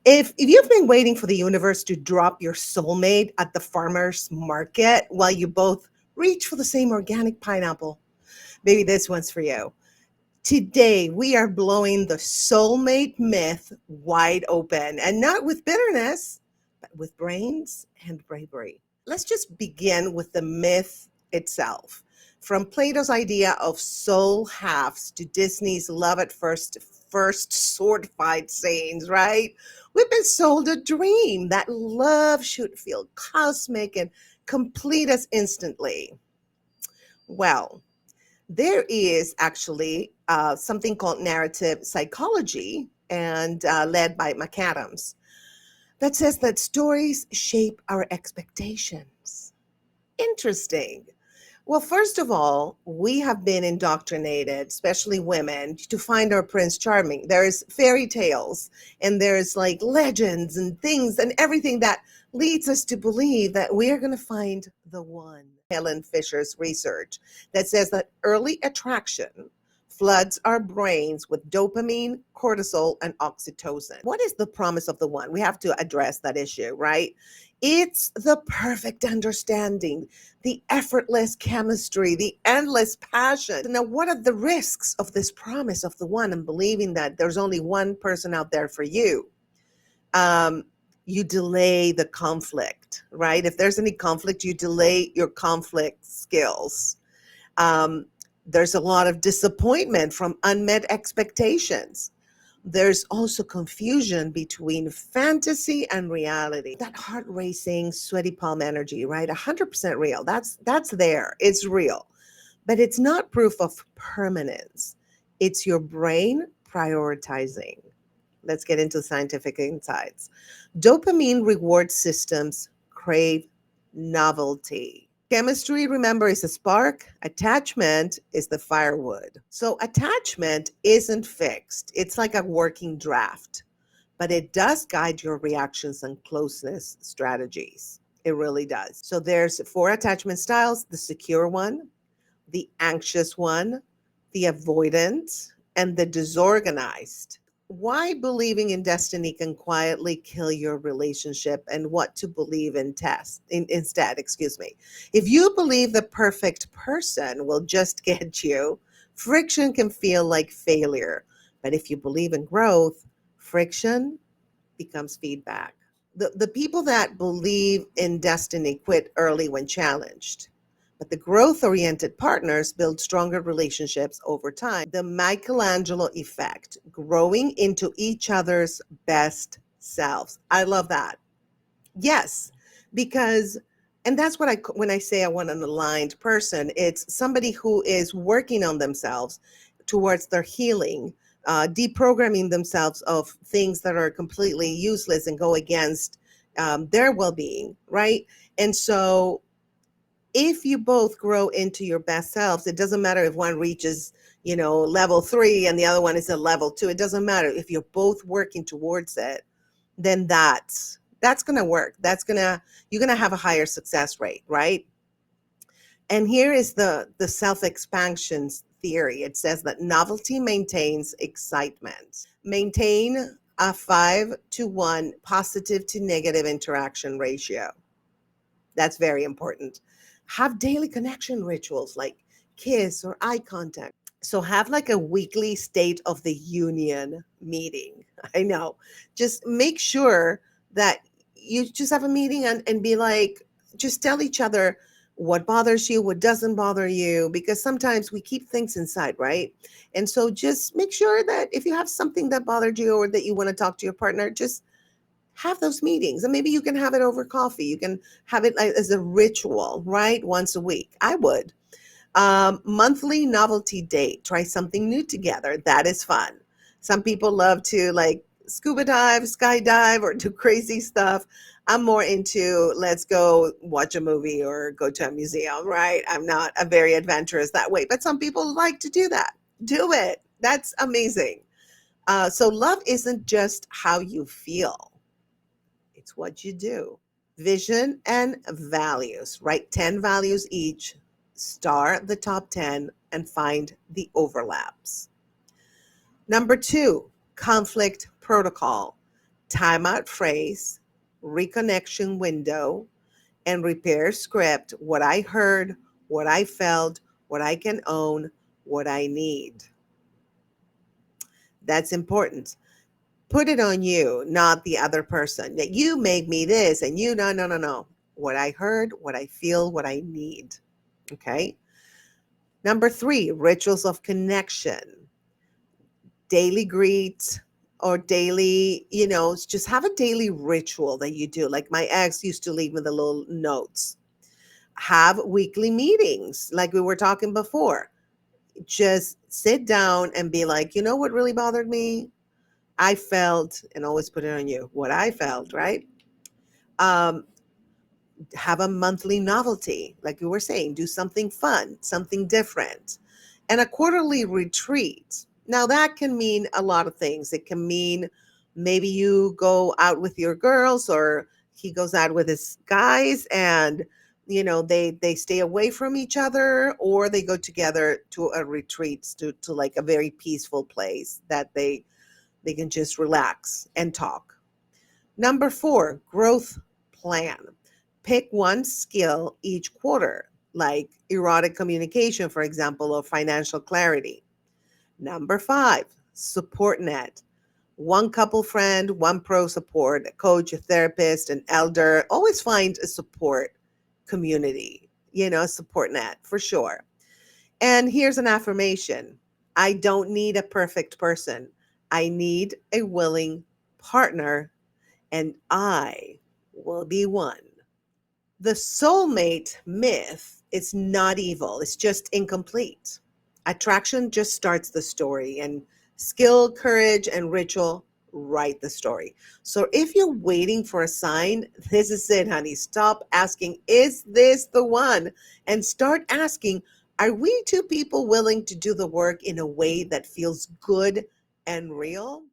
If you've been waiting for the universe to drop your soulmate at the farmer's market while you both reach for the same organic pineapple, maybe this one's for you. Today, we are blowing the soulmate myth wide open, and not with bitterness, but with brains and bravery. Let's just begin with the myth itself. From Plato's idea of soul halves to Disney's love at first sword fight scenes, right? We've been sold a dream that love should feel cosmic and complete us instantly. Well, there is actually something called narrative psychology and led by McAdams that says that stories shape our expectations. Interesting. Well, first of all, we have been indoctrinated, especially women, to find our Prince Charming. There's fairy tales and there's like legends and things and everything that leads us to believe that we are going to find the one. Helen Fisher's research that says that early attraction floods our brains with dopamine, cortisol, and oxytocin. What is the promise of the one? We have to address that issue, right? It's the perfect understanding, the effortless chemistry, the endless passion. Now, what are the risks of this promise of the one and believing that there's only one person out there for you? You delay the conflict, right? If there's any conflict, you delay your conflict skills. There's a lot of disappointment from unmet expectations. There's also confusion between fantasy and reality. That heart racing, sweaty palm energy, right? 100% real. That's there. It's real. But it's not proof of permanence. It's your brain prioritizing. Let's get into scientific insights. Dopamine reward systems crave novelty. Chemistry, remember, is a spark. Attachment is the firewood. So attachment isn't fixed. It's like a working draft, but it does guide your reactions and closeness strategies. It really does. So there's 4 attachment styles: the secure one, the anxious one, the avoidant, and the disorganized. Why believing in destiny can quietly kill your relationship and what to believe instead, excuse me. If you believe the perfect person will just get you, friction can feel like failure. But if you believe in growth, friction becomes feedback. The people that believe in destiny quit early when challenged. But the growth oriented partners build stronger relationships over time. The Michelangelo effect, growing into each other's best selves. I love that. Yes, because, and that's what when I say I want an aligned person, it's somebody who is working on themselves towards their healing, deprogramming themselves of things that are completely useless and go against their well being, right? And so, if you both grow into your best selves, it doesn't matter if one reaches, level 3 and the other one is at level 2. It doesn't matter. If you're both working towards it, then that's going to work. You're going to have a higher success rate, right? And here is the self-expansion theory. It says that novelty maintains excitement. Maintain a 5-to-1 positive to negative interaction ratio. That's very important. Have daily connection rituals like kiss or eye contact. So have like a weekly state of the union meeting. I know. Just make sure that you just have a meeting and be like, just tell each other what bothers you, what doesn't bother you, because sometimes we keep things inside, right? And so just make sure that if you have something that bothered you or that you want to talk to your partner, just have those meetings. And maybe you can have it over coffee. You can have it as a ritual, right? Once a week. I would. Monthly novelty date. Try something new together. That is fun. Some people love to like scuba dive, skydive, or do crazy stuff. I'm more into let's go watch a movie or go to a museum, right? I'm not a very adventurous that way, but some people like to do that. Do it. That's amazing. So love isn't just how you feel. It's what you do. Vision and values. Write 10 values each, star the top 10, and find the overlaps. Number 2, conflict protocol. timeout phrase, reconnection window, and repair script, what I heard, what I felt, what I can own, what I need. That's important. Put it on you, not the other person. That you make me this and you, no, no, no, no. What I heard, what I feel, what I need. Okay. Number 3, rituals of connection. Daily greet or daily, just have a daily ritual that you do. Like my ex used to leave me the little notes. Have weekly meetings, like we were talking before. Just sit down and be like, you know what really bothered me? I felt, and always put it on you, what I felt, right? Um, have a monthly novelty, like we were saying, do something fun, something different, and a quarterly retreat. Now, that can mean a lot of things. It can mean maybe you go out with your girls or he goes out with his guys and they stay away from each other, or they go together to a retreat, to like a very peaceful place that they can just relax and talk. Number 4, growth plan. Pick one skill each quarter, like erotic communication, for example, or financial clarity. Number 5, support net. One couple friend, one pro support, a coach, a therapist, an elder. Always find a support community, a support net for sure. And here's an affirmation: I don't need a perfect person. I need a willing partner, and I will be one. The soulmate myth is not evil, it's just incomplete. Attraction just starts the story, and skill, courage, and ritual write the story. So if you're waiting for a sign, this is it, honey. Stop asking, is this the one? And start asking, are we two people willing to do the work in a way that feels good and real?